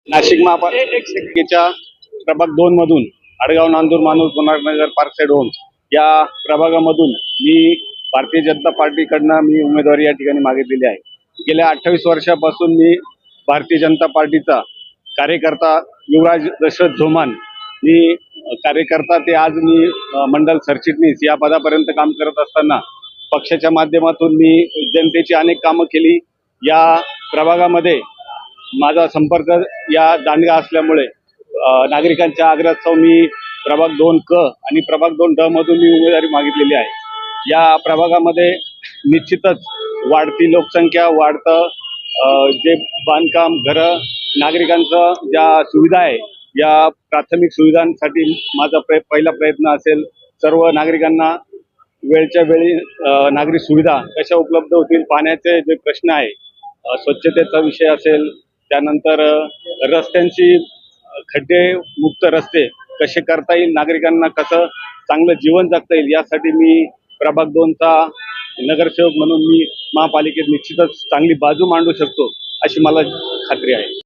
नाशिक महापालिकेच्या प्रभाग 2 मधून आडगाव, नांदूर, मानूर, पुनारनगर, पार्कसाईड होम या प्रभागामधून मी भारतीय जनता पार्टीकडनं मी उमेदवारी या ठिकाणी मागितलेली आहे. गेल्या 28 वर्षापासून मी भारतीय जनता पार्टीचा कार्यकर्ता युवराज दशरथ झोमान मी कार्यकर्ता ते आज मी मंडल सरचिटणीस या पदापर्यंत काम करत असताना पक्षाच्या माध्यमातून मी जनतेची अनेक कामं केली. या प्रभागामध्ये माझा संपर्क या दांडगा असल्यामुळे नागरिकांच्या आग्रहास्तव मी प्रभाग 2 क आणि प्रभाग 2 ड मधून मी उमेदवारी मागितलेली आहे. या प्रभागामध्ये निश्चितच वाढती लोकसंख्या, वाढतं जे बांधकाम, घरं, नागरिकांचं ज्या सुविधा आहे या प्राथमिक सुविधांसाठी माझा पहिला प्रयत्न असेल. सर्व नागरिकांना वेळच्या वेळी नागरी सुविधा कशा उपलब्ध होतील, पाण्याचे जे प्रश्न आहे, स्वच्छतेचा विषय असेल, त्यानंतर रस्त्यांची खड्डे मुक्त रस्ते कसे करता येईल, नागरिकांना कसं चांगलं जीवन जगता येईल, यासाठी मी प्रभाग 2चा नगरसेवक म्हणून मी महापालिकेत निश्चितच चांगली बाजू मांडू शकतो अशी मला खात्री आहे.